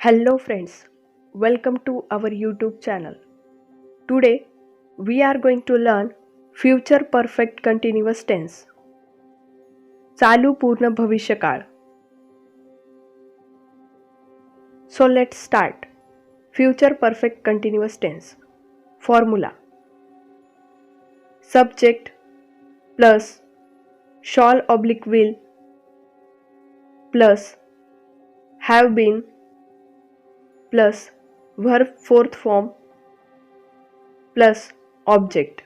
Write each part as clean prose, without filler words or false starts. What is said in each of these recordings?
Hello friends, welcome to our YouTube channel. Today we are going to learn future perfect continuous tense. चालू पूर्ण भविष्यकाळ. So let's start. Future perfect continuous tense. Formula. Subject plus shall/will plus have been plus verb fourth form plus object.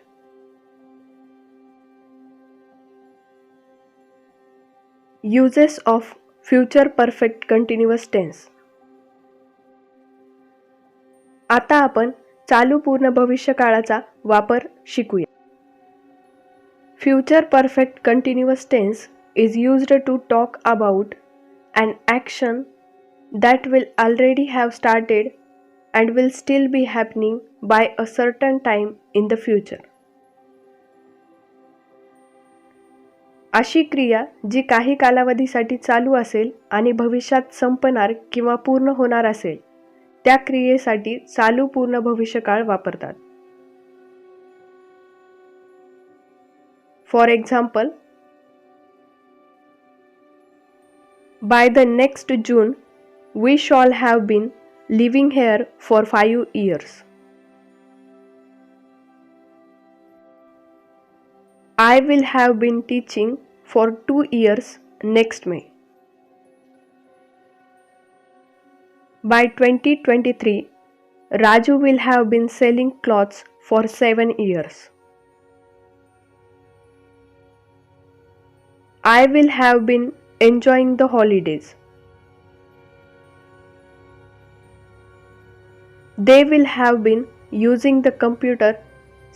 Uses of future perfect continuous tense. आता आपण चालू पूर्ण भविष्यकाळाचा वापर शिकूया. Future perfect continuous tense is used to talk about an action that will already have started and will still be happening by a certain time in the future. अशी क्रिया जी काही कालावधीसाठी चालू असेल आणि भविष्यात संपणार किंवा पूर्ण होणार असेल, त्या क्रियेसाठी चालू पूर्ण भविष्यकाळ वापरतात. For example, by the next June, we shall have been living here for 5 years. I will have been teaching for 2 years next May. By 2023, Raju will have been selling clothes for 7 years. I will have been enjoying the holidays. They will have been using the computer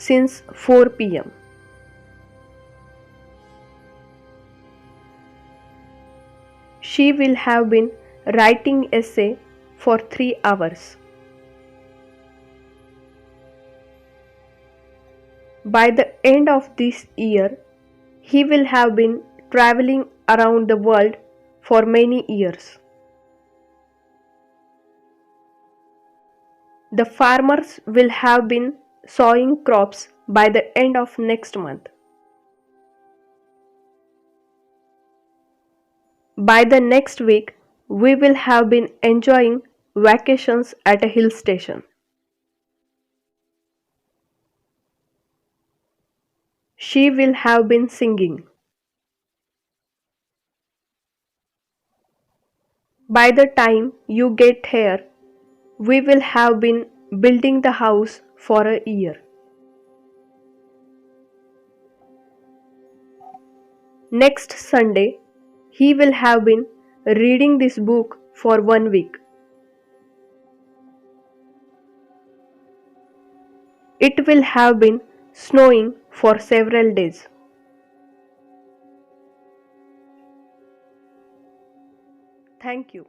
since 4 p.m. She will have been writing essay for 3 hours. By the end of this year, he will have been traveling around the world for many years. The farmers will have been sowing crops by the end of next month. By the next week, we will have been enjoying vacations at a hill station. She will have been singing. By the time you get here, we will have been building the house for a year. Next Sunday, he will have been reading this book for 1 week. It will have been snowing for several days. Thank you.